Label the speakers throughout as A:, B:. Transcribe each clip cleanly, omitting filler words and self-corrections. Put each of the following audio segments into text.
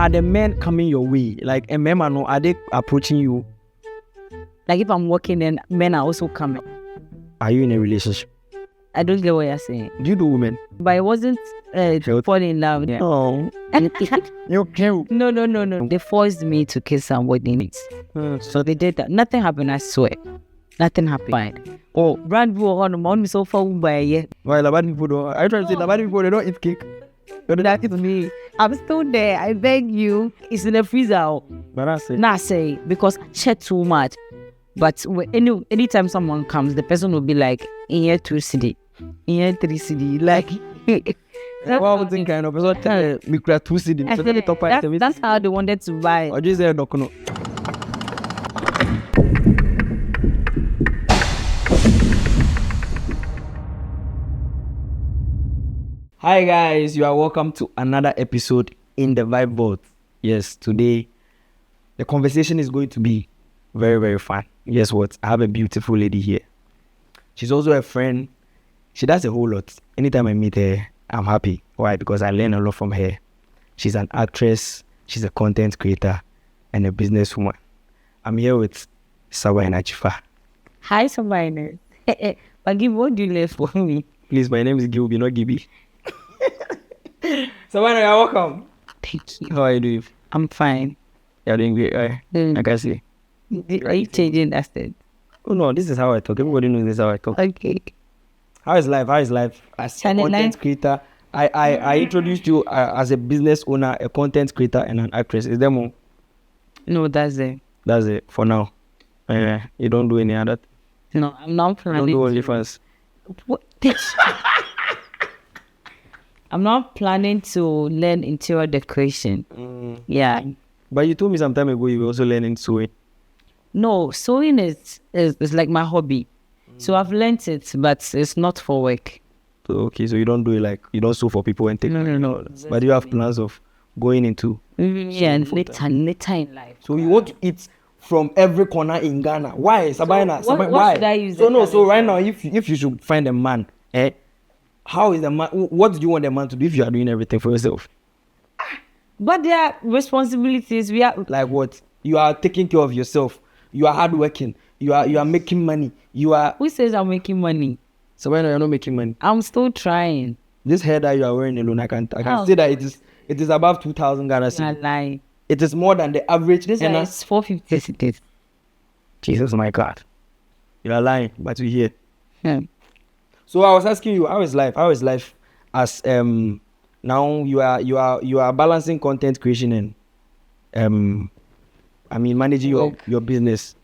A: are the men coming your way? Like, and men are they approaching you?
B: Like if I'm working, then men are also coming.
A: Are you in a relationship?
B: I don't get what you're saying.
A: Do you do women?
B: But I wasn't falling in love. Yeah.
A: Oh, you can.
B: No. They forced me to kiss somebody. So they did that. Nothing happened, I swear. Nothing happened. Oh, brand new on my so far by yeah.
A: Why Labadi people don't? I try to say Labadi people they don't eat cake.
B: That is me. I'm still there. I beg you. It's in the freezer.
A: But I say.
B: Nah, say because I chat too much. But anytime someone comes, the person will be like, in here 2 CD, in here 3 CD, like.
A: What would think kind of person? We create 2 CD.
B: That's how they wanted to buy.
A: Or just say no. Hi guys, you are welcome to another episode in the Vibe Vault. Yes, today the conversation is going to be very, very fun. Guess what? I have a beautiful lady here. She's also a friend. She does a whole lot. Anytime I meet her, I'm happy. Why? Because I learn a lot from her. She's an actress, she's a content creator, and a businesswoman. I'm here with Sabina Dzifa.
B: Hi, Sabina. But give what do you left for me?
A: Please, my name is Gilby, not Gibby. Sabina, you're welcome.
B: Thank you.
A: How are you doing?
B: I'm fine.
A: You're doing great, right? I can see.
B: Are you changing that state?
A: Oh no, this is how I talk. Everybody knows this is how I talk.
B: Okay.
A: How is life? As a content creator, I introduced you as a business owner, a content creator, and an actress. Is there more?
B: No, that's it.
A: That's it for now. You don't do any other.
B: No, I'm not planning.
A: Don't do OnlyFans.
B: What? I'm not planning to learn interior decoration. Yeah.
A: But you told me some time ago you were also learning sewing.
B: No, sewing is like my hobby. So I've learned it, but it's not for work.
A: So, okay, so you don't do it like, you don't sew for people and take
B: No.
A: But you have plans of going into...
B: Yeah, and later in life.
A: So you want to eat from every corner in Ghana. Why? Sabina,
B: what
A: why?
B: should I use
A: So right now, if you should find a man, how is the man, what do you want the man to do if you are doing everything for yourself?
B: But there are responsibilities. We are
A: like what? You are taking care of yourself. You are hardworking. You are making money. You are.
B: Who says I'm making money?
A: So why you're not making money?
B: I'm still trying.
A: This hair that you are wearing alone, I can say that it is above 2,000 Ghana cedis.
B: I lie.
A: It is more than the average.
B: This is 450 cedis.
A: Jesus my God, you are lying, but we here.
B: Yeah.
A: So I was asking you, how is life? How is life as now you are balancing content creation and managing your business.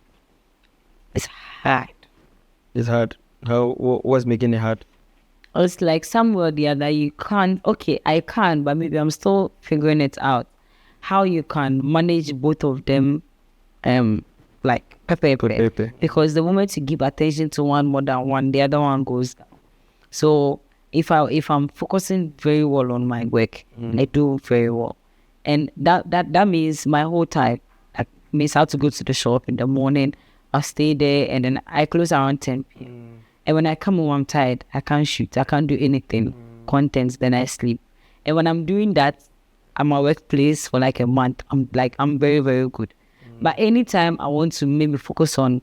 B: It's hard.
A: It's hard. What's making it hard?
B: It's like somewhere or the other you can't. Okay, I can, but maybe I'm still figuring it out. How you can manage both of them, like pepe. Because the moment you give attention to one more than one, the other one goes down. So if I'm focusing very well on my work, I do very well, and that means my whole time. I means I have to go to the shop in the morning. I'll stay there, and then I close around 10 p.m. And when I come home, I'm tired. I can't shoot. I can't do anything. Contents. Then I sleep. And when I'm doing that, I'm at my workplace for like a month. I'm very, very good. But anytime I want to maybe focus on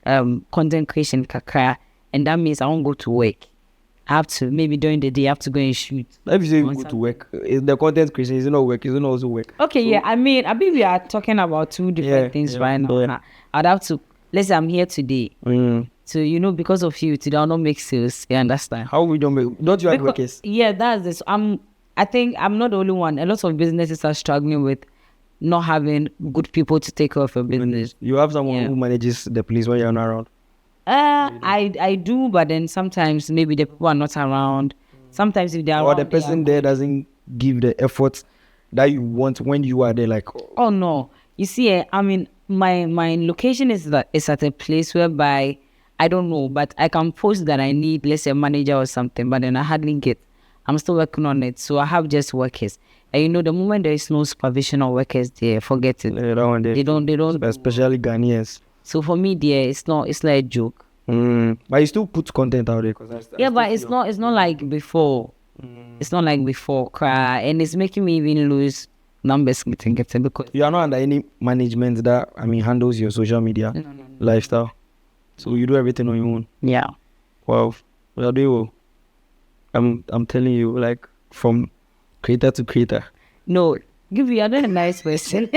B: content creation, kakra, and that means I won't go to work. I have to, maybe during the day, I have to go and shoot.
A: If you say you go to work, is the content creation, is it not work? Is it not also work?
B: Okay, so, yeah. I mean we are talking about two different things right now. Yeah. I'd have to, let's say I'm here today. So, because of you, today I'll not make sales. You understand?
A: How we don't you have workers?
B: Yeah, that's this. I think I'm not the only one. A lot of businesses are struggling with not having good people to take care of a business.
A: You have someone who manages the place when you're not around?
B: I do, but then sometimes maybe the people are not around. Sometimes if they are
A: or the person there doesn't give the effort that you want when you are there, like...
B: Oh no, you see, my location is at a place whereby I don't know, but I can post that I need, let's say, a manager or something, but then I hardly get. I'm still working on it, so I have just workers. And the moment there is no supervision or workers there, forget it. They don't.
A: Especially Ghanaians.
B: So for me, there, it's like a joke.
A: But you still put content out there,
B: but it's not like before. It's not like before, and it's making me even lose numbers getting because
A: You are not under any management that handles your social media lifestyle. So you do everything on your own.
B: yeah.
A: Wow. Well, do you? I'm telling you, like from creator to creator.
B: No, you're not a nice person.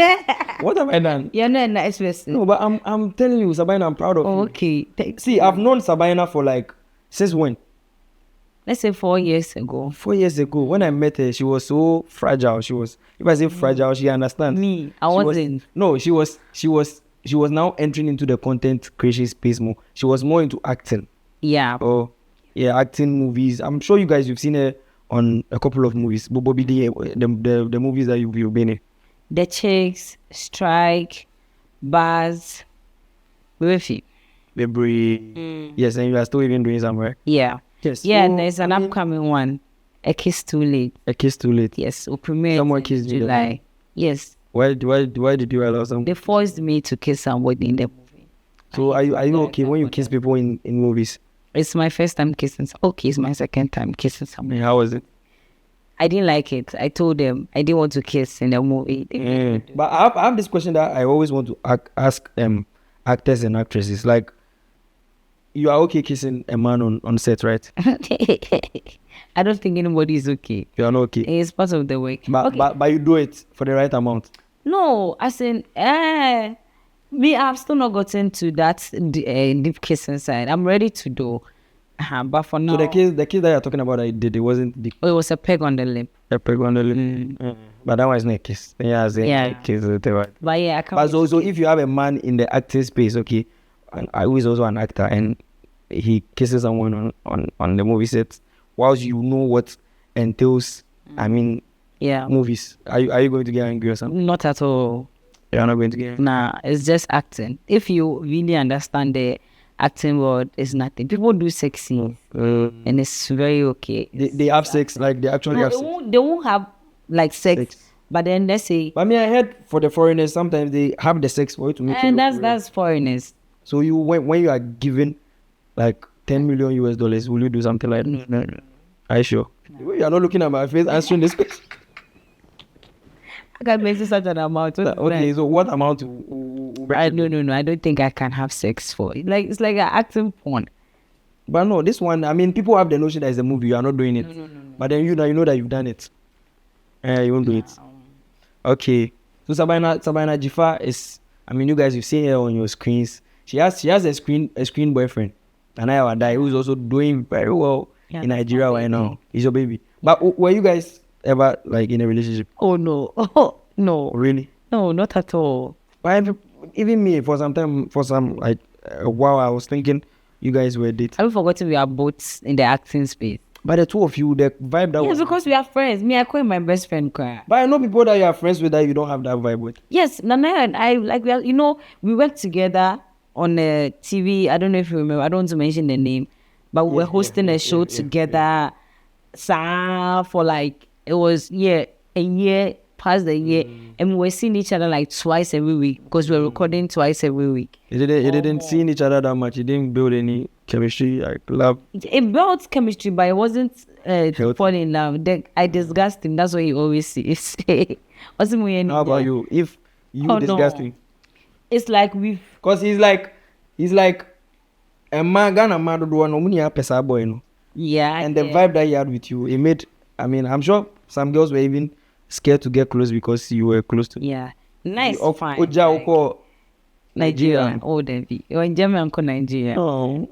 A: What have I done?
B: You're not a nice person.
A: No, but I'm telling you, Sabina, I'm proud of you.
B: Okay.
A: See, I've known Sabina for since when?
B: Let's say 4 years ago.
A: 4 years ago, when I met her, she was so fragile. She was, if I say fragile, she understands.
B: Me, I wasn't.
A: No, she was now entering into the content creation space more. She was more into acting.
B: Yeah.
A: Oh, yeah, acting movies. I'm sure you guys, you've seen her on a couple of movies. Bobby, the movies that you've been in.
B: The Chicks, Strike, Buzz, Wifi.
A: Yes, and you are still even doing some, right?
B: Yeah.
A: Yes.
B: Yeah,
A: So,
B: and there's an upcoming one. A Kiss Too Late.
A: A Kiss Too Late.
B: Yes, we'll premiere
A: Someone
B: in
A: kissed you.
B: July. Yes.
A: Why did you allow some?
B: They forced me to kiss somebody in the movie.
A: So are you okay when you kiss people in movies?
B: It's my first time kissing. Okay, it's my second time kissing someone.
A: How was it?
B: I didn't like it. I told them I didn't want to kiss in the movie.
A: But I have this question that I always want to ask actors and actresses. Like, you are okay kissing a man on set, right?
B: I don't think anybody is okay.
A: You are not okay.
B: It's part of the work.
A: But you do it for the right amount.
B: No, as in, me, I've still not gotten to that deep kissing side. I'm ready to do. But for now,
A: So the kiss that you're talking about, I did. It wasn't the
B: it was a peg on the lip.
A: peg on the lip. But that one is not a kiss. Yeah,
B: Yeah.
A: kiss. Whatever.
B: But yeah, I can't.
A: But so if you have a man in the acting space, okay, and I was also an actor, and he kisses someone on the movie set, whilst you know what entails,
B: yeah,
A: movies, are you going to get angry or something?
B: not at all.
A: You're not going to get angry.
B: Nah, it's just acting. If you really understand the acting world, it's nothing. People do sex scenes, and it's very okay.
A: They have sex, like they actually
B: No,
A: have
B: they
A: sex.
B: won't have like sex. But then let's say,
A: But I heard for the foreigners, sometimes they have the sex for you to make it
B: and
A: look real.
B: that's foreigners.
A: So you when you are given like $10 million US, will you do something like that?
B: No.
A: Are you sure? You are not looking at my face answering this question.
B: I can't make such an amount.
A: Okay, so what amount?
B: No. I don't think I can have sex for it. Like it's like an acting porn.
A: But no, this one, people have the notion that it's a movie. You are not doing it.
B: No.
A: But then you know that you've done it. You won't do it. Okay. So Sabina Dzifa is, you guys, you've seen her on your screens. She has a screen boyfriend, and I have a guy who's also doing very well in Nigeria right now. He's your baby. But were you guys ever like in a relationship?
B: Oh no. Oh no.
A: Really?
B: No, not at all.
A: But even me, for some a while, I was thinking you guys were dating.
B: Have you forgotten we are both in the acting space?
A: But the two of you, the vibe that
B: Yes,
A: was.
B: because we are friends. Me, I call him my best friend. Cry.
A: But I know people that you are friends with that you don't have that vibe with.
B: Yes, Nana and I, like, we worked together on a TV. I don't know if you remember. I don't want to mention the name, but we were hosting a show together. For like, it was a year, past the year, and we were seeing each other like twice every week because we were recording twice every week.
A: You didn't see each other that much. You didn't build any chemistry, like love.
B: It built chemistry, but it wasn't to fall in love. I disgust him. That's what he always says.
A: How about you? If you disgust him,
B: it's like
A: because he's like a man, Ghana man, do one pesa boy,
B: yeah.
A: And the vibe that he had with you, it made. I'm sure some girls were even scared to get close because you were close to.
B: Yeah, nice. Fine.
A: Oja
B: Nigeria. Oh, Debbie. You're in German, Nigeria.
A: Oh,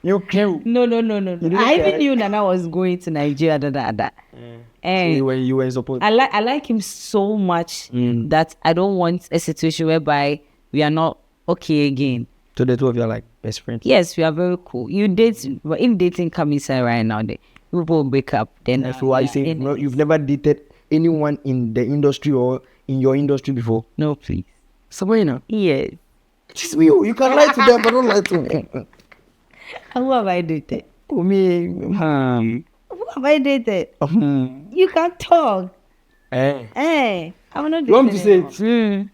A: you came.
B: No. I even knew Nana was going to Nigeria. And
A: so you were in support.
B: I like him so much that I don't want a situation whereby we are not okay again.
A: So the two of you are like best friends.
B: Yes, we are very cool. You date, but if dating come inside right now, people will break up. Then
A: So why you saying you've never dated anyone in the industry or in your industry before?
B: No, please.
A: Sabina.
B: Yes.
A: Just you can lie to them, but don't lie to me.
B: Who have I dated?
A: Oh, me.
B: Who have I dated? You can talk. I'm not.
A: You want me to say it?
B: You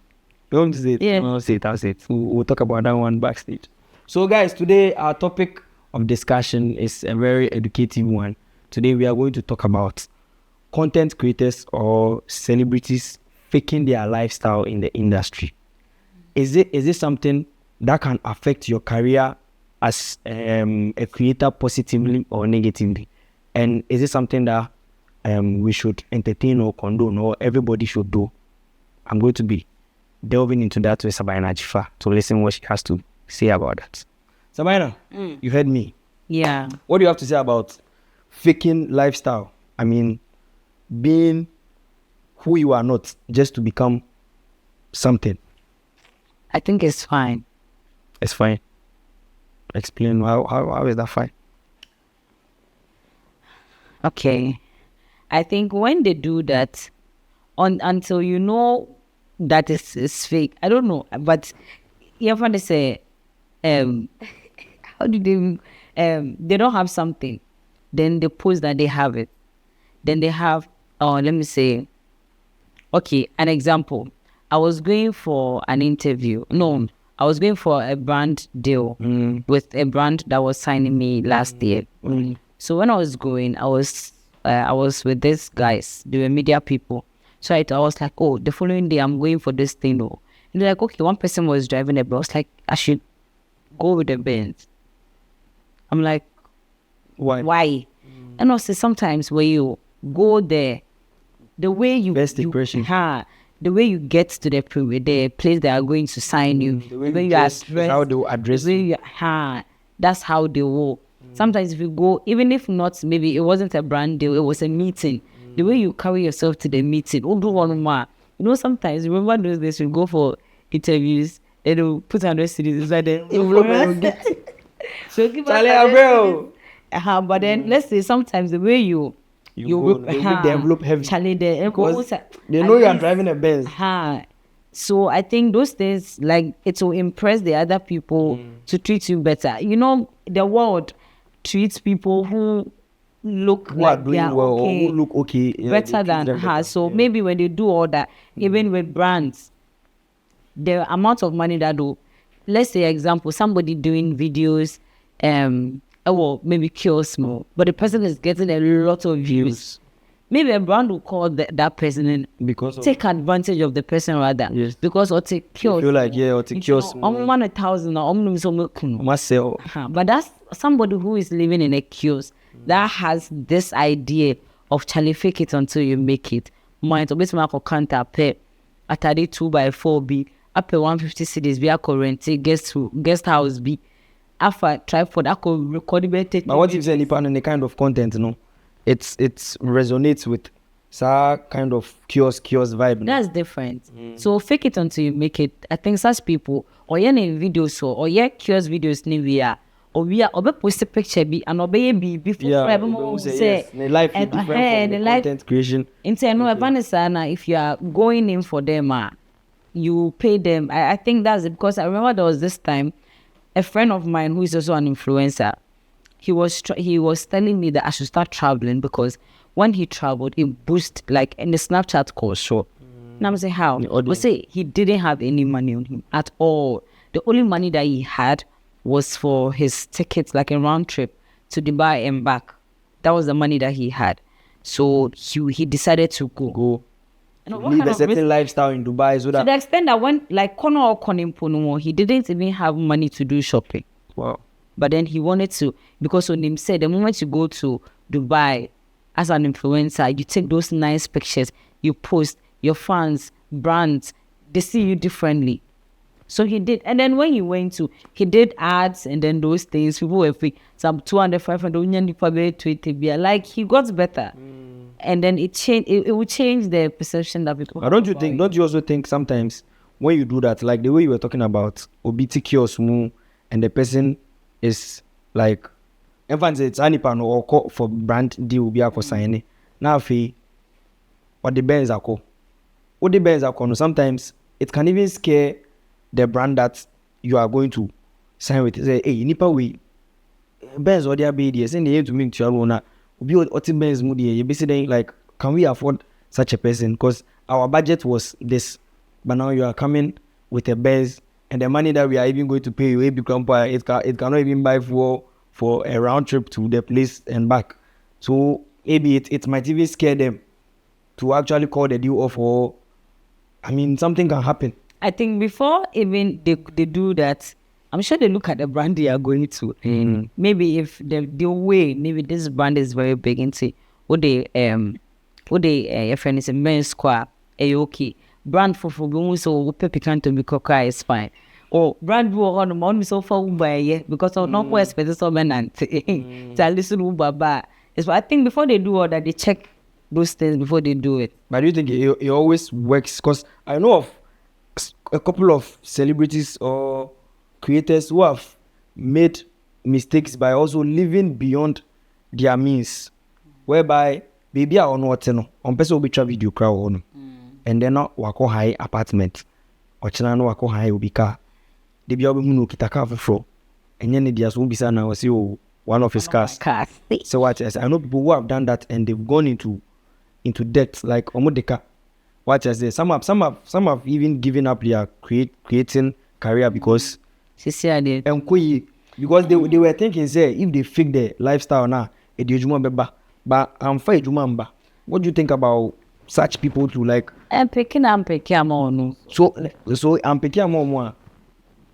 A: want to say it?
B: Yeah.
A: I'll say it. We'll talk about that one backstage. So, guys, today our topic of discussion is a very educative one. Today we are going to talk about content creators or celebrities faking their lifestyle in the industry. Is it something that can affect your career as a creator positively or negatively? And is it something that we should entertain or condone or everybody should do? I'm going to be delving into that with Sabina Dzifa to listen what she has to say about that. Sabina, you heard me.
B: Yeah.
A: What do you have to say about faking lifestyle? I mean, being who you are not just to become something.
B: I think it's fine.
A: It's fine. Explain how is that fine?
B: Okay. I think when they do that, until you know that it's fake, I don't know, but you have to say, how do they don't have something, then they post that they have it, then they have, let me say, okay, an example. I was going for an interview. No, I was going for a brand deal with a brand that was signing me last year. So when I was going, I was with these guys. They were media people. So I was like, oh, the following day I'm going for this thing. Oh. And they're like, okay, one person was driving a bus. I was like, I should go with the Benz. I'm like, why? And also sometimes when you go there, the way you
A: Best impression.
B: The way you get to the place they are going to sign you,
A: the way you address, how they will address you.
B: That's how they will. Sometimes if you go, even if not, maybe it wasn't a brand deal, it was a meeting. The way you carry yourself to the meeting, sometimes, remember those days we go for interviews, and they'll put 100 cities inside the envelope. So give us but then let's say sometimes the way you
A: make the envelope heavy. They know you are driving a Benz.
B: So I think those things, like, it will impress the other people to treat you better. The world treats people who look like they are okay,
A: who look okay,
B: better than her. So maybe when they do all that, even with brands, the amount of money that do, let's say example, somebody doing videos, maybe kiosks more, but the person is getting a lot of views. Maybe a brand will call that person and take advantage of the person rather.
A: Yes.
B: Because or take kiosk.
A: You feel like or take kiosk.
B: 1,000 or but that's somebody who is living in a kiosk that has this idea of Charlie, fake it until you make it. Mind obviously Marco can't pay atari 2x4 B up 150 cities via currency guest house B. After tripod, I could record it.
A: But what if any part in the kind of content, it resonates with that kind of kiosk vibe.
B: That's different. So fake it until you make it. I think such people, or yeah, videos or yeah, kiosk videos we are post a picture be and obey before
A: the life is different from the content creation.
B: If you are going in for them, you pay them. I think that's it, because I remember there was this time a friend of mine who is also an influencer. He was telling me that I should start traveling, because when he traveled, it boosted like in the Snapchat call show. And I'm saying how? But say he didn't have any money on him at all. The only money that he had was for his tickets, like a round trip to Dubai and back. That was the money that he had. So he decided to go.
A: Live a certain lifestyle in Dubai, so that
B: to the extent that when like Kono or Konimpo, he didn't even have money to do shopping.
A: Wow.
B: But then he wanted to, because when him said the moment you go to Dubai as an influencer, you take those nice pictures, you post, your fans, brands, they see you differently. So he did. And then when he did ads and then those things, people were free. Some 200, 500, like he got better. And then it changed. It will change the perception that people.
A: But don't you also think sometimes when you do that, like the way you were talking about Obiti kiosk and the person is like, everyone it's Anipan or call for brand deal be a sign. Now fee what the bands are called. What the bands are called. Sometimes it can even scare the brand that you are going to sign with. Say, hey, nipa we bands or their BD, send the to me to your owner. Be what bands moody. You be saying like, can we afford such a person? Because our budget was this, but now you are coming with a base, and the money that we are even going to pay you, it cannot even buy for a round trip to the place and back. So maybe it might even scare them to actually call the deal off, or I mean, something can happen.
B: I think before even they do that, I'm sure they look at the brand they are going to. Maybe if the way, maybe this brand is very big into what they your friend is a men's square, okay. Brand for so Pepe can't be coca is fine. Or brand war on the money so far by because of not west for this woman and tell listen Uber. It's I think before they do all that, they check those things before they do it.
A: But do you think it always works? Because I know of a couple of celebrities or creators who have made mistakes by also living beyond their means, whereby baby are on what on person will be travel video crowd on, and then not wako high apartment or channel wako high will be car. They be able to kita car for, and then they just won't be saying now see one of his cars. So what I know people who have done that and they've gone into debt like Omodeka. What I say, some have even given up their creating career because
B: because
A: they were thinking say if they fix their lifestyle now, but I'm fine Jumamba. What do you think about such people to like?
B: I'm picking no.
A: So I'm picking more.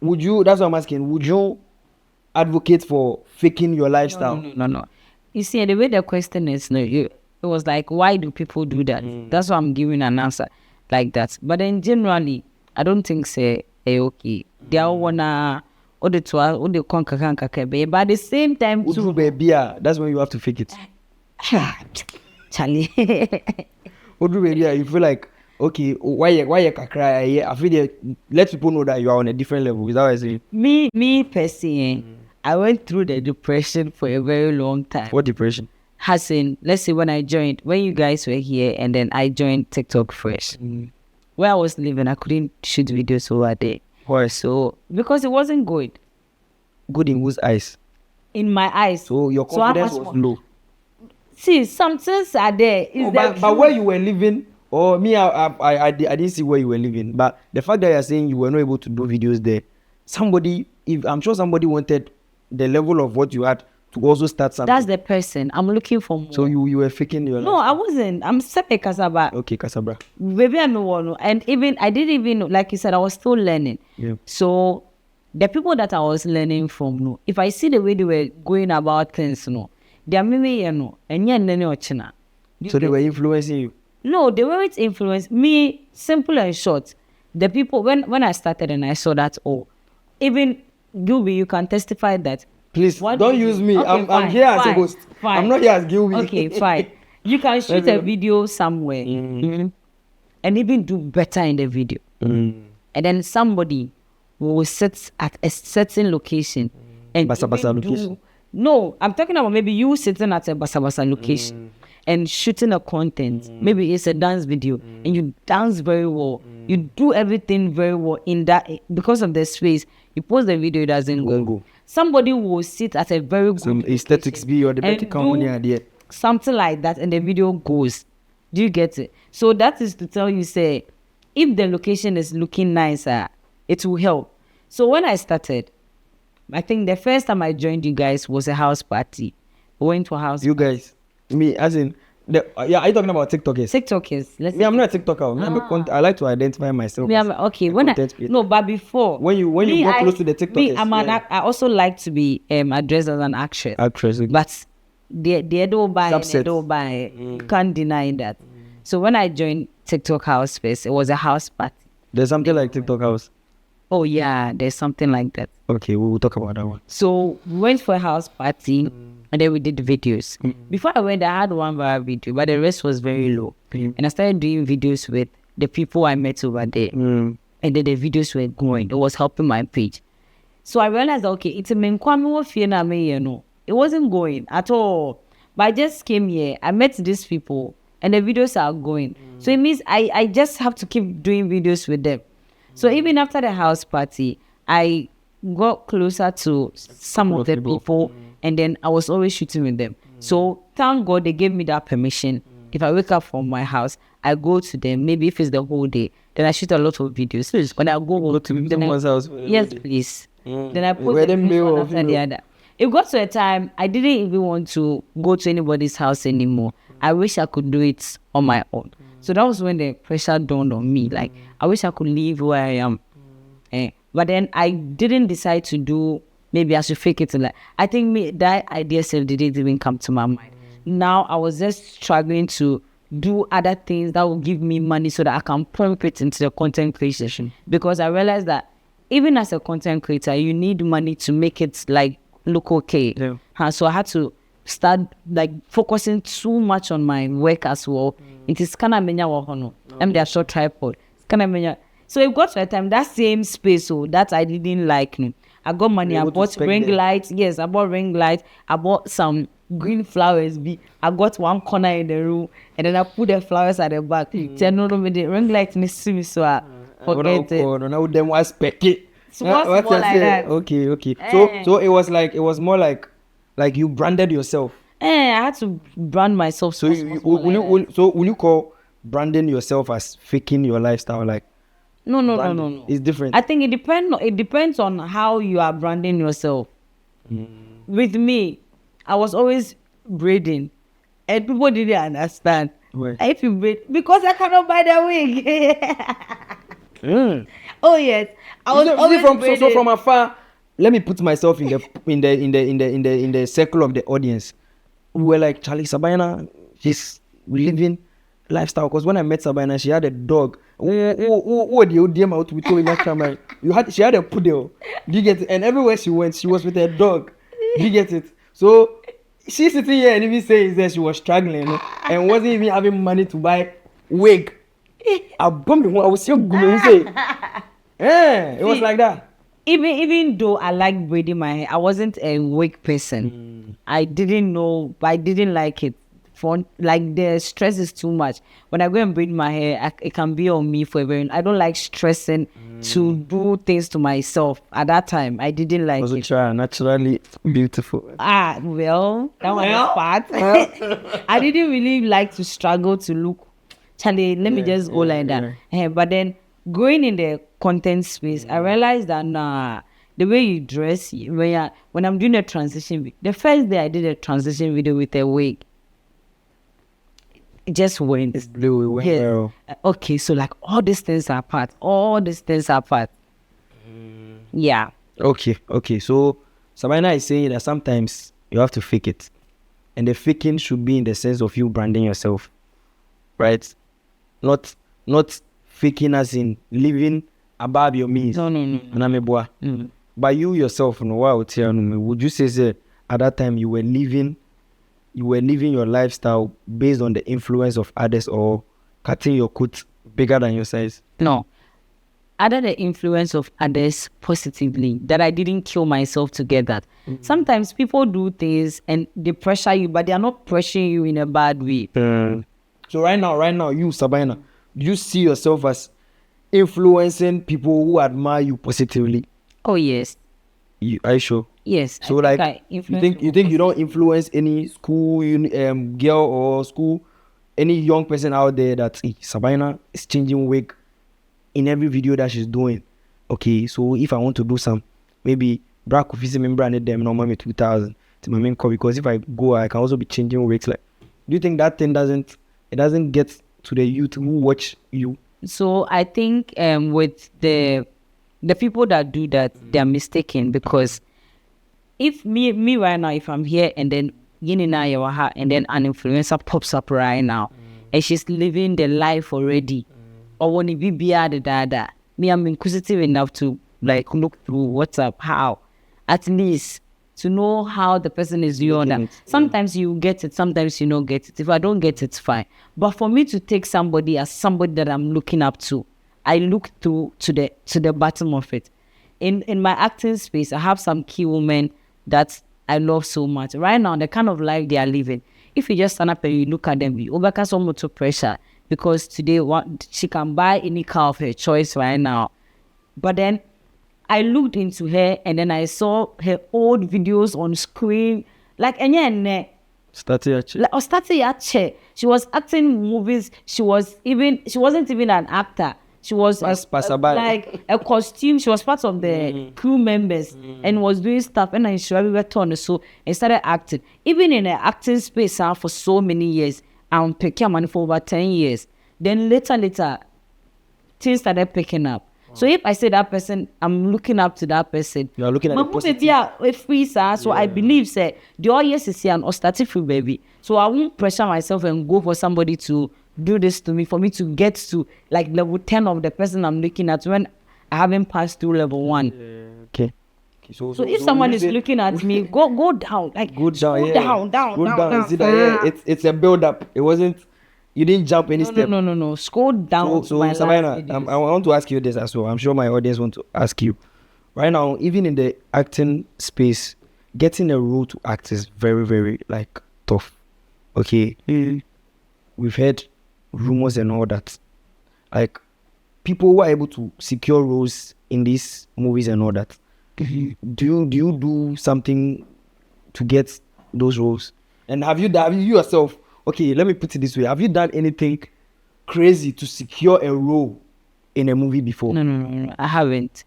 A: Would you? That's what I'm asking. Would you advocate for faking your lifestyle?
B: No. You see, the way the question is, it was like, why do people do that? That's why I'm giving an answer like that. But then generally, I don't think say okay. They all wanna or the conquer, but at the same time too.
A: That's when you have to fake it.
B: Charlie.
A: You feel like okay, why you cry? I feel let people know that you are on a different level. Is that what I say?
B: Me per se, I went through the depression for a very long time.
A: What depression?
B: Hassan, let's say when you guys were here and then I joined TikTok Fresh. Where I was living, I couldn't shoot videos over there.
A: Why?
B: So, because it wasn't good.
A: Good in whose eyes?
B: In my eyes.
A: So your confidence was low.
B: See, some things are there.
A: But where you were living, or me, I didn't see where you were living. But the fact that you're saying you were not able to do videos there, I'm sure somebody wanted the level of what you had to also start something.
B: That's the person I'm looking for more.
A: So you were faking your life?
B: No, I wasn't. I'm Sepe Kasaba.
A: Okay, Kasabra.
B: Maybe I know one. And even I didn't even know, like you said, I was still learning.
A: Yeah.
B: So the people that I was learning from, if I see the way they were going about things, they are maybe and
A: so they were influencing you?
B: No, they weren't influencing me. Simple and short. The people when I started and I saw that, even Gilby, you can testify that.
A: Please don't use me. Okay, I'm here as a host.
B: Fine.
A: I'm not here as Gilby.
B: Okay, fine. You can shoot a video somewhere and even do better in the video. And then somebody will sit at a certain location and
A: basa location.
B: No, I'm talking about maybe you sitting at a basa location and shooting a content. Maybe it's a dance video and you dance very well. You do everything very well in that because of the space. You post the video, it doesn't go. Somebody will sit at a very good
A: some aesthetics be or the better company idea.
B: Something like that and the video goes. Do you get it? So that is to tell you, say, if the location is looking nicer, it will help. So when I started, I think the first time I joined you guys was a house party. We went to a house
A: You guys, me as in are you talking about TikTokers?
B: TikTokers.
A: I'm not a TikToker. I like to identify myself.
B: Okay. But before
A: when you go close to the TikTokers,
B: I also like to be addressed as an actress.
A: Okay.
B: But they don't buy. You can't deny that. So when I joined TikTok House Space, it was a house party.
A: There's something like TikTok House.
B: Oh yeah, there's something like that.
A: Okay, we'll talk about that one.
B: So we went for a house party and then we did videos. Before I went, I had one viral video, but the rest was very low. And I started doing videos with the people I met over there. And then the videos were going. It was helping my page. So I realized, okay, it's a it wasn't going at all. But I just came here. I met these people and the videos are going. So it means I just have to keep doing videos with them. So even after the house party, I got closer to some of the people and then I was always shooting with them. So thank God they gave me that permission. If I wake up from my house, I go to them. Maybe if it's the whole day, then I shoot a lot of videos. So when I go to
A: someone's house,
B: yes, please. Then I put them one after the other. It got to a time I didn't even want to go to anybody's house anymore. I wish I could do it on my own. So that was when the pressure dawned on me. Like, I wish I could live where I am. But then I didn't decide to do, maybe I should fake it. Like, I think that idea self didn't even come to my mind. Now I was just struggling to do other things that will give me money so that I can pump it into the content creation. Because I realized that even as a content creator, you need money to make it like look okay. Yeah. So I had to start like focusing too much on my work as well. It is kind of menya wahono. I'm the short tripod. It's kind of menya. So it got to a time that same space that I didn't like. I got money. I bought ring lights. Yes, I bought ring lights. I bought some green flowers. I got one corner in the room, and then I put the flowers at the back. Tell no, the ring light me see me so I forget it.
A: No, them was spec it.
B: Small like that.
A: Okay. So it was more like you branded yourself.
B: I had to brand myself.
A: So will you call branding yourself as faking your lifestyle? Like,
B: no.
A: It's different.
B: I think it depends on how you are branding yourself. With me, I was always braiding, and people didn't understand.
A: Why?
B: If you braid, because I cannot buy the wig. Oh yes, I was always braiding.
A: So from afar. Let me put myself in the circle of the audience. We were like, Charlie, Sabina, she's living lifestyle. Because when I met Sabina, she had a dog. What do you DM out with in that camera? She had a poodle. Do you get it? And everywhere she went, she was with her dog. Do you get it? So she's sitting here and even saying that she was struggling and wasn't even having money to buy wig. I bumped the one. I was still going to say, it was like that.
B: Even though I like braiding my hair, I wasn't a wig person. I didn't know, but I didn't like it. Like the stress is too much. When I go and braid my hair, it can be on me for a very. I don't like stressing to do things to myself. At that time, I didn't like it.
A: Naturally beautiful.
B: Well, that was the part. I didn't really like to struggle to look. Charlie, let me just go like that. But then going in the content space, I realized that the way you dress, when I'm doing a transition, the first day I did a transition video with a wig, it just went.
A: It's blue. It went well.
B: Okay, so like all these things are part. Yeah.
A: Okay. So Sabina is saying that sometimes you have to fake it, and the faking should be in the sense of you branding yourself, right? Not faking as in living above your means.
B: No.
A: But you yourself, would you say at that time you were living your lifestyle based on the influence of others, or cutting your coat bigger than your size?
B: No. Under the influence of others positively, that I didn't kill myself to get that. Sometimes people do things and they pressure you, but they are not pressuring you in a bad way.
A: So right now, you, Sabina, do you see yourself as influencing people who admire you positively?
B: Oh yes.
A: Are you sure?
B: Yes.
A: So you think you don't influence any school girl or any young person out there that Sabina is changing wig in every video that she's doing? Okay, so if I want to do some, maybe Black office member and them normally 2,000 to my main call, because if I go, I can also be changing wigs. Like, do you think that thing doesn't get to the youth who watch you?
B: So I think with the people that do that, they're mistaken, because if me right now, if I'm here and then and then an influencer pops up right now and she's living the life already, or when it be the me, I'm inquisitive enough to like look through what's up, how, at least to know how the person is doing that. Sometimes you get it, sometimes you don't get it. If I don't get it, it's fine. But for me to take somebody as somebody that I'm looking up to, I look through to the bottom of it. In my acting space, I have some key women that I love so much. Right now, the kind of life they are living, if you just stand up and you look at them, you overcome so much pressure, because today she can buy any car of her choice right now. But then I looked into her and then I saw her old videos on screen. Like, she was acting movies. She wasn't even an actor. She was like a costume. She was part of the crew members and was doing stuff. And I so and started acting. Even in the acting space for so many years, I'm picking money for over 10 years. Then later, things started picking up. So if I say that person, I'm looking up to that person.
A: You are looking at the positive.
B: So I believe say the audience is here and started free baby. So I won't pressure myself and go for somebody to do this to me for me to get to like level 10 of the person I'm looking at when I haven't passed through level 1.
A: Okay.
B: So if someone is looking at me, go down, like
A: go down,
B: down.
A: See that, yeah, it's a build up. It wasn't. You didn't jump any step.
B: No. Scroll down.
A: So Sabina, I want to ask you this as well. I'm sure my audience want to ask you. Right now, even in the acting space, getting a role to act is very, very like tough. Okay, we've heard rumors and all that. Like people who are able to secure roles in these movies and all that. Do you do something to get those roles? And have you yourself? Okay, let me put it this way. Have you done anything crazy to secure a role in a movie before?
B: No, I haven't.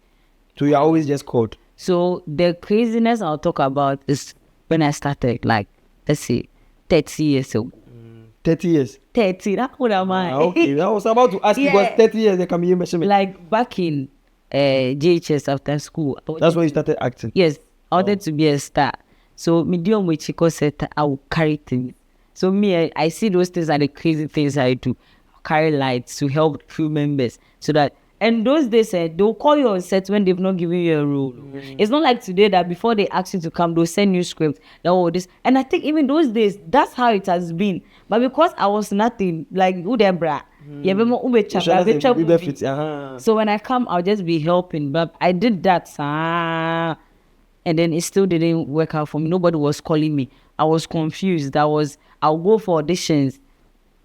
A: So you're always just called?
B: So the craziness I'll talk about is when I started, like, let's say, 30 years ago.
A: 30 years?
B: 30, that's what am I?
A: Okay, I was about to ask you, because 30 years, there can be a measurement.
B: Like, back in JHS after school.
A: That's when you started acting?
B: Yes, I wanted to be a star. So, medium with Chico said, I will carry things. So I see those things are the crazy things I do. Carry lights to help crew members so that, and those days they'll call you on set when they've not given you a role. It's not like today that before they ask you to come, they'll send you script. This, and I think even those days, that's how it has been. But because I was nothing, like Udebra, so when I come, I'll just be helping. But I did that, and then it still didn't work out for me. Nobody was calling me. I was confused. I'll go for auditions.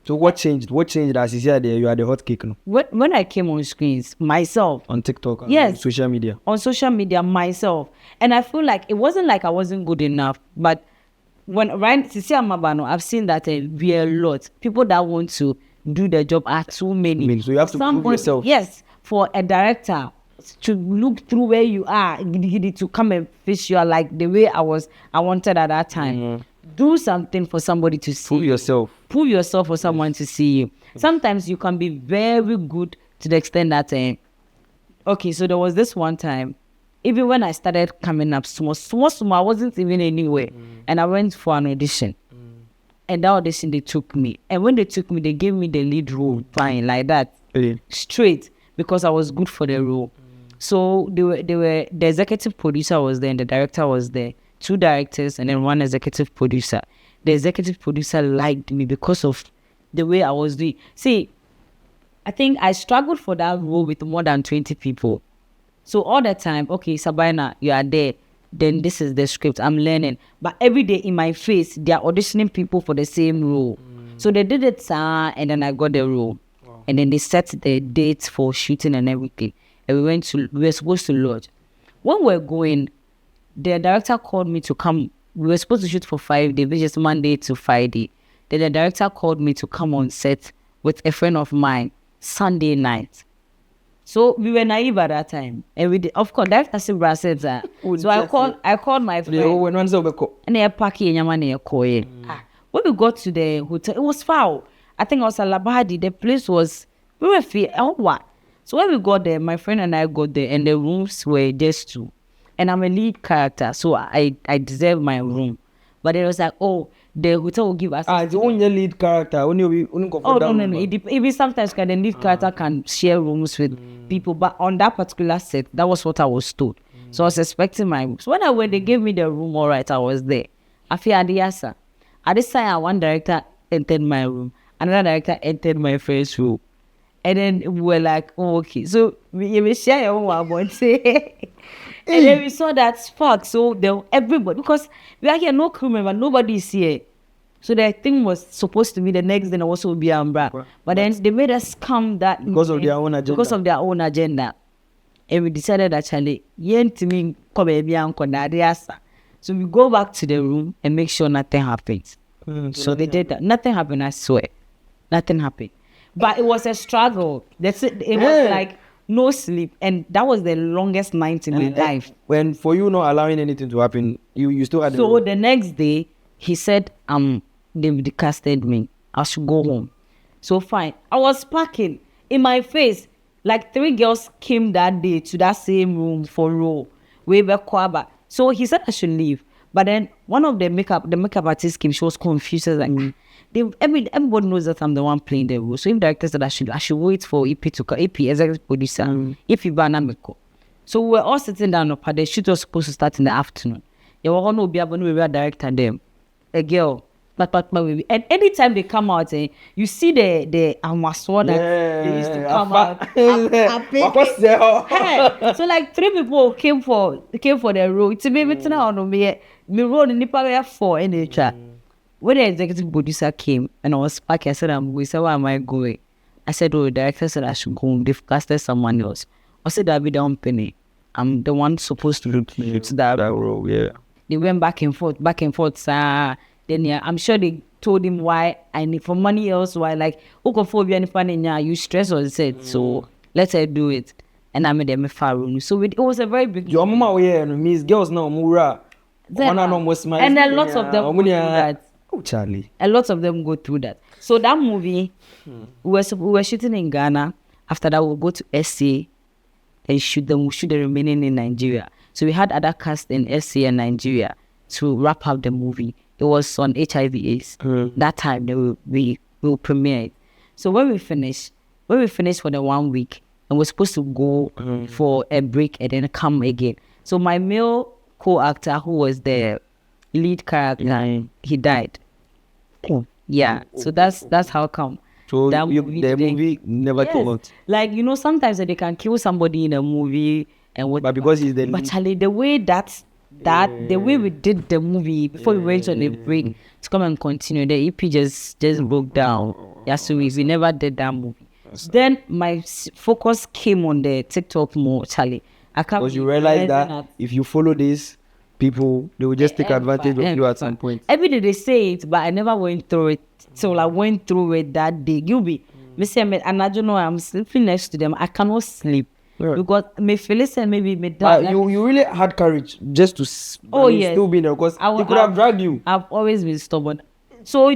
A: So what changed? What changed as you said you are the hot cake? No?
B: When I came on screens, myself.
A: On TikTok?
B: Yes.
A: Social media?
B: On social media, myself. And I feel like it wasn't like I wasn't good enough. But when Sisi Amabano, I've seen that be a lot. People that want to do the job are too many.
A: So you have to prove yourself.
B: Yes. For a director to look through where you are, to come and fish you like the way I wanted at that time. Do something for somebody to see. Prove yourself for someone to see you. Sometimes you can be very good to the extent that okay, so there was this one time, even when I started coming up small, I wasn't even anywhere. And I went for an audition. And that audition, they took me. And when they took me, they gave me the lead role, fine, like that. Straight, because I was good for the role. So the executive producer was there and the director was there. 2 directors and then 1 executive producer. The executive producer liked me because of the way I was doing. See, I think I struggled for that role with more than 20 people. So all the time, okay, Sabina, you are there. Then this is the script. I'm learning. But every day in my face, they are auditioning people for the same role. So they did it, and then I got the role. Wow. And then they set the dates for shooting and everything. And we were supposed to lodge. When we're going, the director called me to come. We were supposed to shoot for 5 days, which is Monday to Friday. Then the director called me to come on set with a friend of mine Sunday night. So we were naive at that time. And we did, of course, director said that. So I called my friend. And they packed when we got to the hotel, it was foul. I think it was a Labadi. The place was, we were So when we got there, my friend and I got there, and the rooms were just 2. And I'm a lead character, so I deserve my room. But it was like, oh, the hotel will give us.
A: It's only lead character. Only
B: no. Even sometimes the lead character can share rooms with people. But on that particular set, that was what I was told. So I was expecting my room. So when they gave me the room, all right, I was there. I feel Adiasa. At this time, one director entered my room. Another director entered my first room. And then we were like, oh, okay. So we share your own one. And then we saw that spark. So everybody, because we are here, no crew member, nobody is here. So the thing was supposed to be the next day also will be Ambra. But then they made us come that
A: because of their own agenda.
B: Because of their own agenda. And we decided actually, so we go back to the room and make sure nothing happens. So they did that. Nothing happened, I swear. Nothing happened. But it was a struggle. That's it. It was like no sleep, and that was the longest night in my life.
A: When for you not allowing anything to happen, you still had.
B: So the next day, he said, they've casted me. I should go home. So fine. I was packing in my face. Like 3 girls came that day to that same room for role. We were kwaba. So he said I should leave. But then one of the makeup artist came. She was confused. She was like, everybody knows that I'm the one playing the role. So if director said I should wait for EP to come, EP executive producer, if you ban Amiko. So we were all sitting down up. The shoot was supposed to start in the afternoon. You were all no be able to director them. A girl. And anytime they come out, you see the amaswa that they used to come out. So like 3 people came for the role. It's maybe me role in Nipa 4 in the chat. When the executive producer came and I was packing, I said, "We said, where am I going?" I said, "Oh, the director said I should go. They've casted someone else." I said, "That'll be down penny. I'm the one supposed to replace that
A: role." Yeah.
B: They went back and forth, sir. Then yeah, I'm sure they told him why I need for money else. Why like Okophobia and Faninya, you stress on set, so let her do it. And I made them a room. So it was a very big.
A: Your mama yeah, Miss girls now Mura.
B: And a lot of them go through that.
A: Oh, Charlie.
B: A lot of them go through that. So that movie, we were shooting in Ghana. After that, we'll go to SC and shoot them. We'll shoot the remaining in Nigeria. So we had other cast in SC and Nigeria to wrap up the movie. It was on HIV/AIDS. That time we will premiere it. So when we finished for the 1 week, and we're supposed to go for a break and then come again. So my male co-actor, who was the lead character, he died. Yeah. So that's how come.
A: So
B: that
A: the movie never came out.
B: Like sometimes they can kill somebody in a movie and what.
A: But because he's the lead.
B: But Charlie, the way the way we did the movie before we went on a break to come and continue, the EP just broke down. Yeah, so we never did that movie. Then my focus came on the TikTok more, Charlie.
A: Because you realize that if you follow this, people they will just take advantage of you at some point.
B: Every day they say it, but I never went through it. So I went through it that day. You be, and I don't know. I'm sleeping next to them. I cannot sleep. Right. Because me Felicity maybe me dad.
A: You really had courage just to still be there because he could have dragged you.
B: I've always been stubborn. So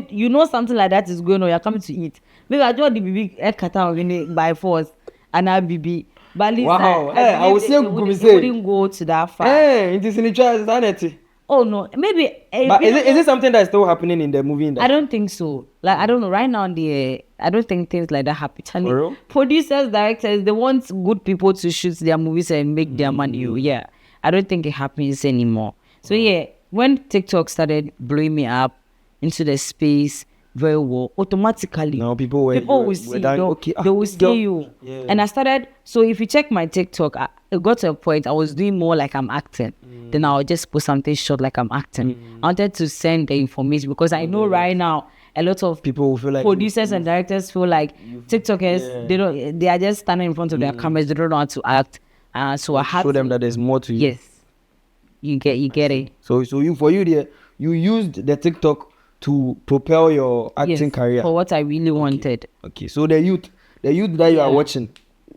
B: something like that is going on. You're coming to eat. Maybe I just the baby kata by force and I be. But at least
A: wow. I was saying
B: wouldn't go to that far.
A: It is in the child sanity.
B: Oh no, maybe.
A: But is it something that's still happening in the movie industry?
B: I don't think so. Like I don't know. Right now, I don't think things like that happen. Producers, directors, they want good people to shoot their movies and make their money. Yeah, I don't think it happens anymore. So yeah, when TikTok started blowing me up into the space very well, automatically
A: now people will see.
B: They will see you. Yeah. And I started. So if you check my TikTok, it got to a point I was doing more like I'm acting. Then I'll just put something short like I'm acting. I wanted to send the information because I know right now a lot of
A: people feel like
B: producers and directors feel like TikTokers they are just standing in front of their cameras, they don't know how to act. So I had
A: show them that there's more to you.
B: Yes, you get it.
A: So you used the TikTok to propel your acting career
B: for what I really wanted.
A: Okay, so the youth that you are watching,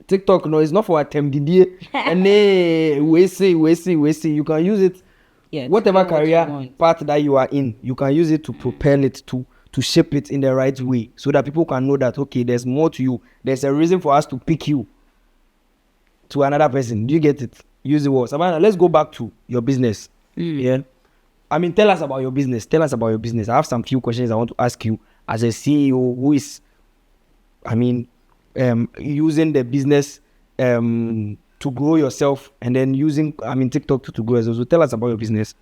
A: TikTok it's not for a temdidier and we see you can use it. Yeah, whatever career path that you are in, you can use it to propel it to shape it in the right way so that people can know that okay, there's more to you. There's a reason for us to pick you to another person. Do you get it? Use the word. Sabina, let's go back to your business. Yeah. I mean, tell us about your business. I have some few questions I want to ask you as a CEO who is, using the business to grow yourself and then using, TikTok to grow as well. So tell us about your business.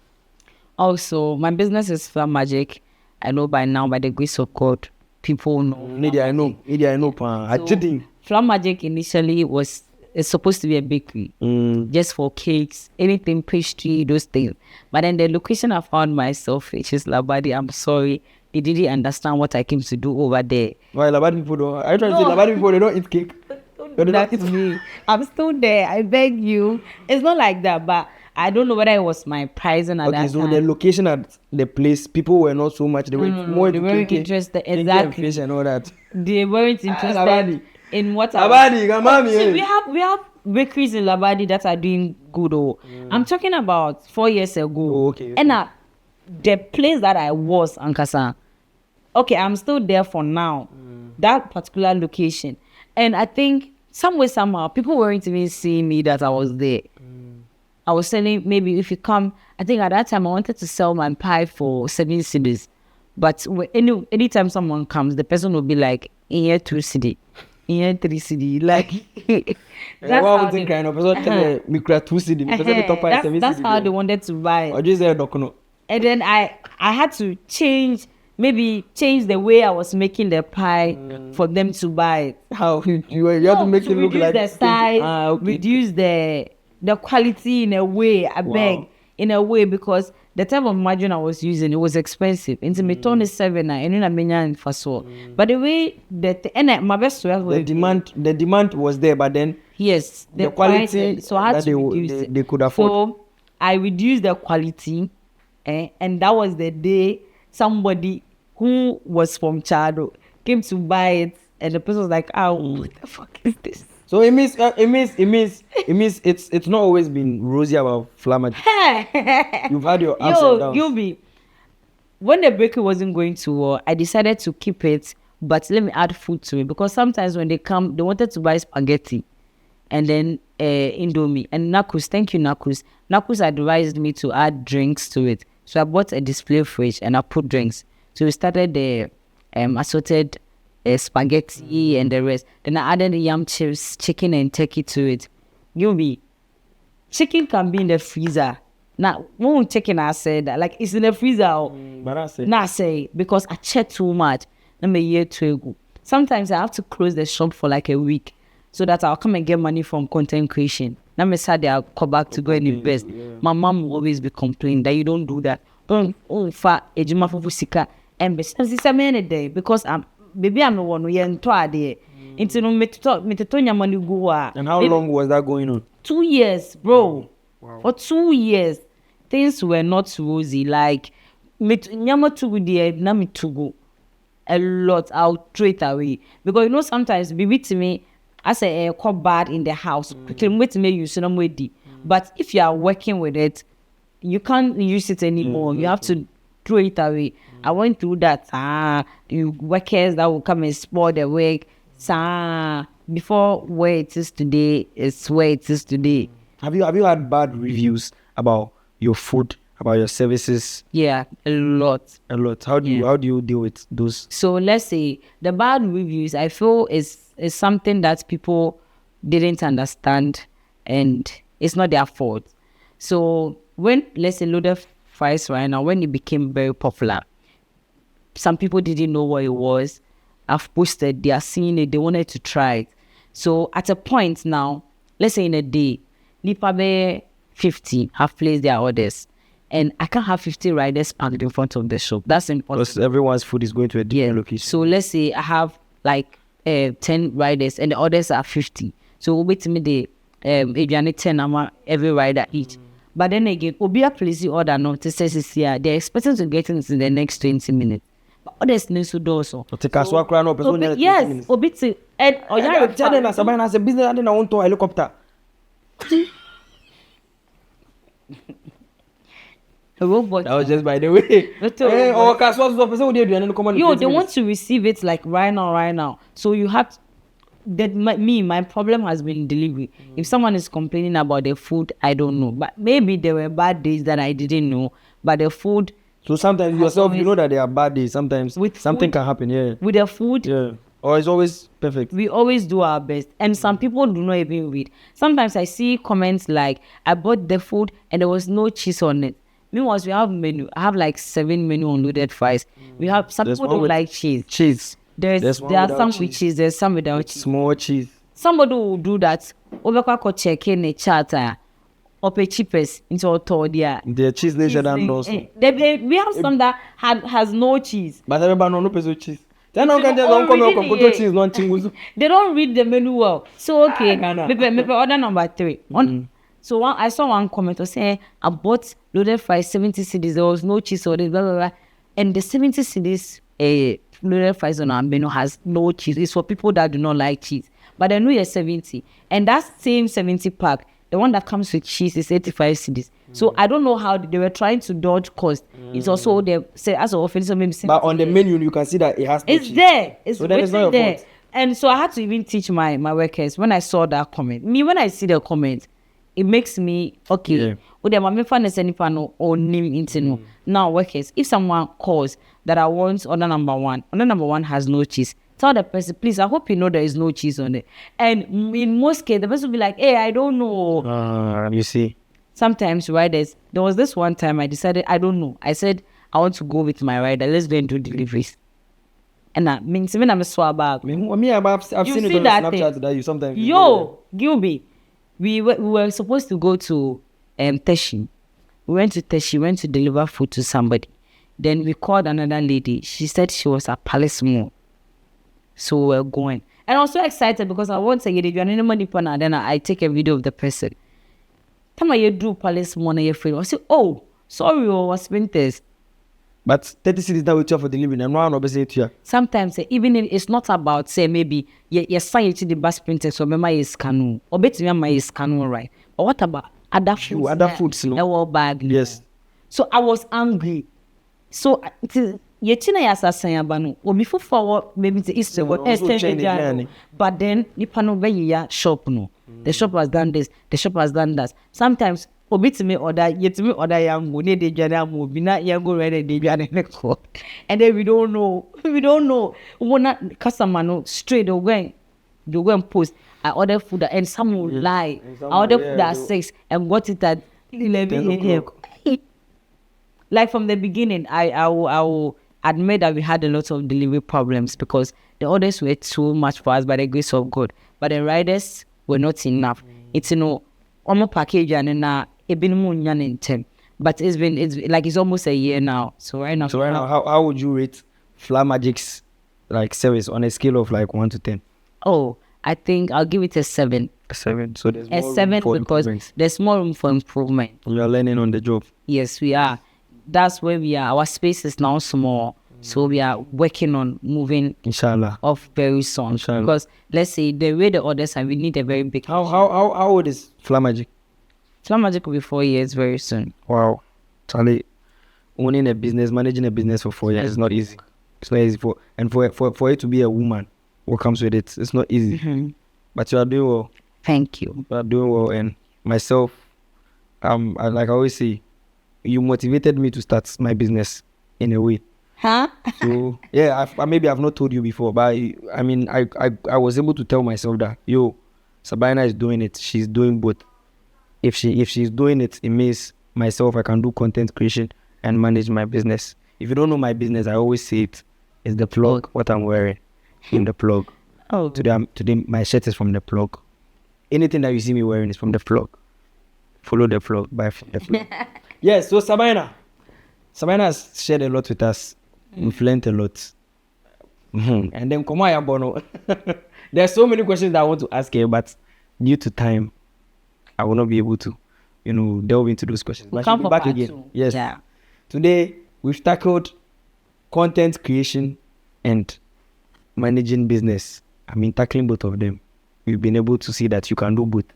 B: Also, my business is Flam Magic. I know by now, by the grace of God, people know.
A: I know.
B: Flam Magic initially it's supposed to be a bakery, just for cakes, anything pastry, those things. But then the location I found myself, which is Labadi, I'm sorry, they didn't understand what I came to do over there.
A: Why Labadi people don't? Are you trying to say Labadi people they don't eat cake?
B: That's me. I'm still there. I beg you. It's not like that, but I don't know whether it was my pricing at that time.
A: Okay, so the location at the place, people were not so much. They were more
B: they weren't interested. Exactly.
A: And all that.
B: They weren't interested in what
A: we
B: have bakeries in Labadi that are doing good. I'm talking about 4 years ago.
A: Okay.
B: And the place that I was, Ankasa, okay, I'm still there for now. that particular location. And I think somehow, people weren't even seeing me that I was there. I was selling, maybe if you come, I think at that time I wanted to sell my pie for 7 cedis. But anytime someone comes, the person will be like, in here 2 cedi, in here 3 cedi. Like,
A: that's how they, kind of person tell me 2 cedi,
B: that's how they wanted to buy it.
A: Or just say, "Don't."
B: And then I had to change the way I was making the pie for them to buy it.
A: How you have to make it look like
B: the size, reduce the quality in a way. I beg in a way, because the type of margin I was using, it was expensive. Into me turn is 7 and then I mean for so. But the way that my best
A: the demand was there, but then
B: yes,
A: the quality
B: price, so I had to reduce
A: they could afford.
B: So I reduced the quality, and that was the day somebody who was from Chado came to buy it, and the person was like, "Oh, what the fuck is this?"
A: So it means it's not always been rosy about Flamaji. You've had your ups and downs.
B: When the bakery wasn't going to war, I decided to keep it, but let me add food to it, because sometimes when they come, they wanted to buy spaghetti and then Indomie and Nakus. Thank you, Nakus. Nakus advised me to add drinks to it, so I bought a display fridge and I put drinks. So we started the assorted spaghetti and the rest. Then I added the yam chips, chicken and turkey to it. Chicken can be in the freezer. Now, when chicken, I said that, like, it's in the freezer.
A: But I
B: say because I check too much. Let me year to ago. Sometimes I have to close the shop for like a week so that I'll come and get money from content creation. Now, me sad I'll come back to go and invest. My mom will always be complaining that you don't do that. Fa ejuma for sika and be a day, because I'm the one who yen to there. Into no metetonya money go.
A: And how long was that going on?
B: 2 years, bro.
A: Wow.
B: For 2 years, things were not rosy. Like nyama to there, nami to go a lot. I'll throw it away, because you know sometimes baby to me, I say quite bad in the house. Can wait to me use some way. But if you are working with it, you can't use it anymore. You have to throw it away. I went through that. You workers that will come and spoil the work. Before where it is today is where it is today.
A: Have you had bad reviews about your food, about your services?
B: Yeah, a lot.
A: How do you deal with those?
B: So let's say the bad reviews, I feel is something that people didn't understand, and it's not their fault. So when, let's say, loaded fries right now, when it became very popular, some people didn't know what it was. I've posted, they are seeing it, they wanted to try it. So at a point now, let's say in a day, Nipabe 50 have placed their orders, and I can't have 50 riders parked in front of the shop. That's impossible.
A: Because everyone's food is going to a different location.
B: So let's say I have like 10 riders and the orders are 50. So wait to me the 10 every rider each. But then again, Obia place the order now to say here, they're expecting to get it in the next 20 minutes. But others need to do so. Yes, Obiti and
A: Sabina as a business, I didn't want to helicopter.
B: A robot.
A: That was just by the way.
B: They want to receive it like right now. So you have to, my problem has been delivery. If someone is complaining about the food, I don't know. But maybe there were bad days that I didn't know. But the food.
A: So sometimes yourself, you know that there are bad days. Sometimes something can happen. Yeah.
B: With the food.
A: Yeah. Or it's always perfect.
B: We always do our best. And some people do not even read. Sometimes I see comments like, I bought the food and there was no cheese on it. Meanwhile, we have menu. I have like 7 menu on loaded fries. We have some people don't like cheese. There are some with cheese. There's some without cheese.
A: Small cheese.
B: Somebody will do that. Over check in a charter. Or pay cheapest into our tour there.
A: The cheese nation and also.
B: We have some that has no cheese.
A: But everybody no pay cheese. They don't
B: read the menu well. So okay, maybe order number 3. So I saw one comment saying I bought loaded fries 70 cedis. There was no cheese on it, blah blah blah. And the 70 cedis loaded fries on our menu has no cheese. It's for people that do not like cheese. But I know you're 70, and that same 70 pack The one that comes with cheese is 85 cedis. So I don't know how they were trying to dodge cost. It's also they say as of office, so maybe
A: But on the menu, you can see that it has no
B: it's
A: cheese.
B: there. It's
A: So then it's not your
B: there.
A: fault.
B: And so I had to even teach my workers when I saw that comment. Me, when I see the comment, it makes me okay.
A: Yeah.
B: With them, I'm or name into no. Now workers, if someone calls that I want order number one has no cheese. Tell the person, please, I hope you know there is no cheese on it. And in most cases, the person will be like, hey, I don't know.
A: You see.
B: Sometimes riders, there was this one time I decided, I don't know. I said, I want to go with my rider. Let's go and do deliveries. And I mean, even I'm a swab bag.
A: I've seen it
B: see
A: on
B: that
A: Snapchat
B: thing?
A: that you sometimes. you go
B: Gilby, we were supposed to go to Teshi. We went to Teshi, went to deliver food to somebody. Then we called another lady. She said she was at Palace Mall. So we were going. And I was so excited because I want to get it. Then I take a video of the person. Time I do Palace Mall and your friend. I said, oh, sorry, was Winters.
A: But 30 cities now with you for delivery. And one will say to you.
B: Sometimes even if it's not about say maybe you sign to the bus printer so remember is canoe or bet me my is canoe, right? But what about other foods?
A: Other foods, no?
B: A bag.
A: Yes.
B: So I was angry. So yetina ya sasanya banu or before forward maybe the Easter what but then nipa no be ya shop no. The shop has done this, the shop has done that. Sometimes obi to me order yango ne de dwana mo bi na yango ready de dwana ne ko. And then we don't know. We not customer no straight they go and post. I order food and some will lie. I order food at 6 and got it at 11 a.m. Like from the beginning, I will admit that we had a lot of delivery problems because the orders were too much for us by the grace of God. But the riders were not enough. It's almost package and now it been more in 10. But it's almost a year now. So right now,
A: how would you rate Fla Magic's like service on a scale of like 1 to 10?
B: Oh, I think I'll give it a 7.
A: A 7. So there's
B: A
A: more
B: 7
A: room for
B: because
A: improvements.
B: there's more room for improvement.
A: You are learning on the job.
B: Yes, we are. That's where we are. Our space is now small. So we are working on moving
A: Inshallah.
B: off very soon.
A: Inshallah.
B: Because let's say the way the orders are, we need a very big.
A: How old is Fla Magic?
B: Fla Magic will be 4 years very soon.
A: Wow. Charlie, owning a business, managing a business for 4 years is not easy. It's not easy for it to be a woman. What comes with it? It's not easy.
B: Mm-hmm.
A: But you are doing well.
B: Thank you.
A: You are doing well, and myself, like I always say, you motivated me to start my business in a way.
B: Huh?
A: So yeah, maybe I've not told you before, but I was able to tell myself that Sabina is doing it. She's doing both. If she's doing it, it means myself I can do content creation and manage my business. If you don't know my business, I always say it's the plug. What I'm wearing in the plug.
B: Oh,
A: Today my shirt is from the plug. Anything that you see me wearing is from the plug. Follow the plug. Buy from the plug. Yes. So Sabina has shared a lot with us. We've learned a lot. And then come on, Bono. There's so many questions that I want to ask you, but due to time, I will not be able to, delve into those questions. But she'll be back again.
B: 2.
A: Yes.
B: Yeah.
A: Today we've tackled content creation and managing business. Tackling both of them. We've been able to see that you can do both.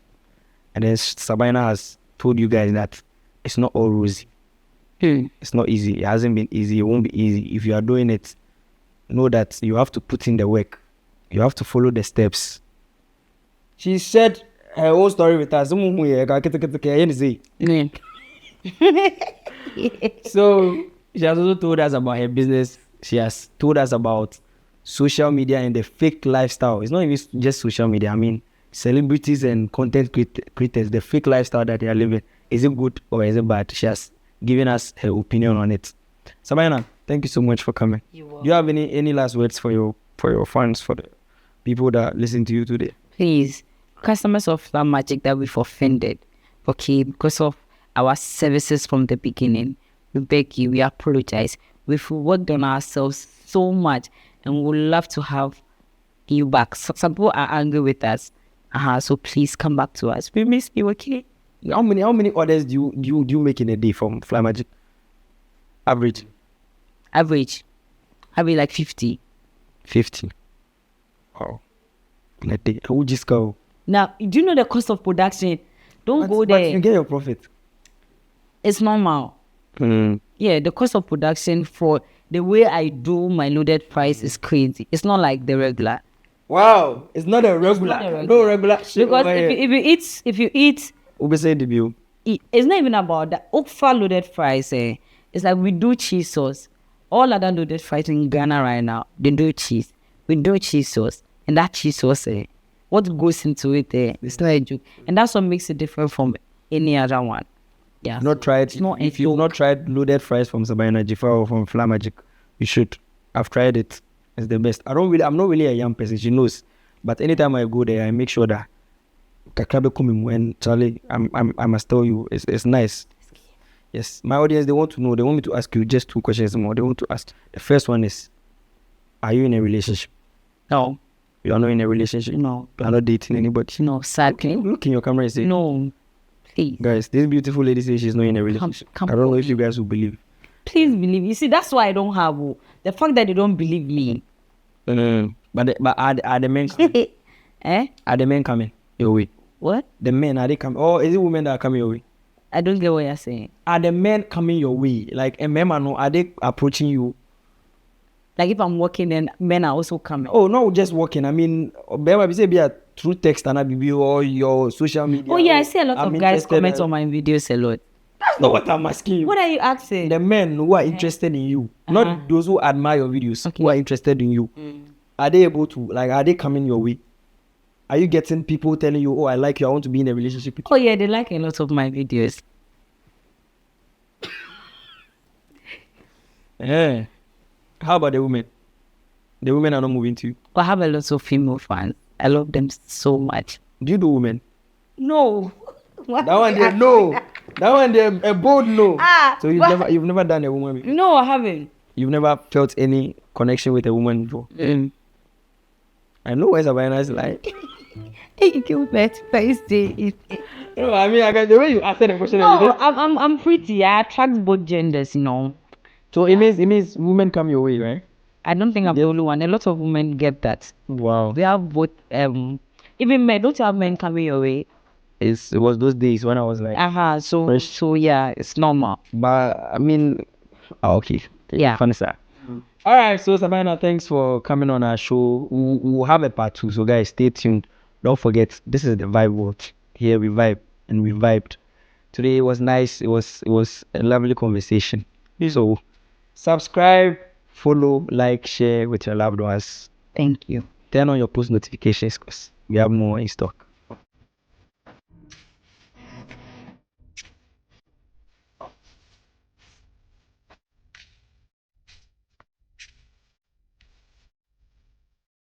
A: And then Sabina has told you guys that it's not all rosy. It's not easy. It hasn't been easy. It won't be easy. If you are doing it, know that you have to put in the work. You have to follow the steps. She shared her whole story with us. So she has also told us about her business. She has told us about social media and the fake lifestyle. It's not even just social media. Celebrities and content creators, the fake lifestyle that they are living. Is it good or is it bad? She has given us her opinion on it. Sabina, thank you so much for coming.
B: You're welcome.
A: Do you have any last words for your fans, for the people that listen to you today?
B: Please, customers of Fla Magic that we've offended, okay, because of our services from the beginning, we beg you, we apologize. We've worked on ourselves so much and we would love to have you back. Some people are angry with us. So please come back to us. We miss you, okay?
A: How many orders do you make in a day from Fla Magic? Average
B: like 50.
A: 50. Wow. In a day. Who just go?
B: Now, do you know the cost of production? Don't go
A: But
B: there.
A: you get your profit.
B: It's normal. Yeah, the cost of production for the way I do my loaded fries is crazy. It's not like the regular.
A: Wow, it's not a regular.
B: not a
A: No
B: regular.
A: regular shit.
B: Because if you eat,
A: Ube say the bill.
B: it's not even about that. Okfa loaded fries, it's like we do cheese sauce. All other loaded fries in Ghana right now, they do cheese. We do cheese sauce. And that cheese sauce, what goes into it, it's not a joke. And that's what makes it different from any other one. Yeah.
A: Not tried.
B: It's not
A: If
B: a
A: you've
B: joke.
A: not tried loaded fries from Sabina Dzifa or from Fla Magic, you should. I've tried it. It's the best. I'm not really a young person. She knows. But anytime I go there, I make sure that Kakrabe come when Charlie, I must tell you, it's nice. Yes, my audience, they want to know. They want me to ask you just 2 questions more. They want to ask. The first one is, are you in a relationship?
B: No.
A: You are not in a relationship.
B: No.
A: You are not dating anybody.
B: No, sadly.
A: Look in your camera and say,
B: No. Please.
A: guys, this beautiful lady says she's not in a relationship.
B: come
A: I don't know
B: on.
A: if you guys will believe.
B: Please believe. You see, that's why I don't have. The fact that they don't believe me.
A: But are the men coming? Are the men coming your way?
B: What?
A: The men, are they coming? Or is it women that are coming your way?
B: I don't get what you're saying.
A: Are the men coming your way? Like, a men, are they approaching you?
B: Like if I'm working, then men are also coming.
A: Oh, not just walking. I mean, be a through text and BB or your social media.
B: Oh yeah, I see a lot
A: I'm
B: of guys
A: interested,
B: comment on my videos a lot.
A: That's not what I'm asking you.
B: What are you asking?
A: The men who are interested in you, not those who admire your videos,
B: Okay.
A: who are interested in you. Are they able to, like, are they coming your way? Are you getting people telling you, oh, I like you, I want to be in a relationship with you?
B: Oh yeah, they like a lot of my videos.
A: Yeah. How about the women? The women are not moving to you.
B: I have a lot of female fans. I love them so much.
A: Do you do women?
B: No.
A: That one there, no. That one there, a bold no. So you've never done a woman before?
B: No, I haven't.
A: You've never felt any connection with a woman before? I know where Sabina is like.
B: Thank you, but Thursday.
A: No, I mean, the way you answer the question.
B: No, I'm pretty. I attract both genders,
A: So it means women come your way, right?
B: I don't think I'm the only one. A lot of women get that.
A: Wow.
B: They have both. Even men. Don't you have men coming your way?
A: It was those days when I was like.
B: So yeah, it's normal.
A: But I mean, okay.
B: Yeah.
A: Funny sir. All right, so Sabina, thanks for coming on our show. We'll have a part 2, so guys, stay tuned. Don't forget, this is the Vibe World. Here we vibe and we vibed. Today was nice. It was a lovely conversation. So subscribe, follow, like, share with your loved ones.
B: Thank you.
A: Turn on your post notifications because we have more in stock.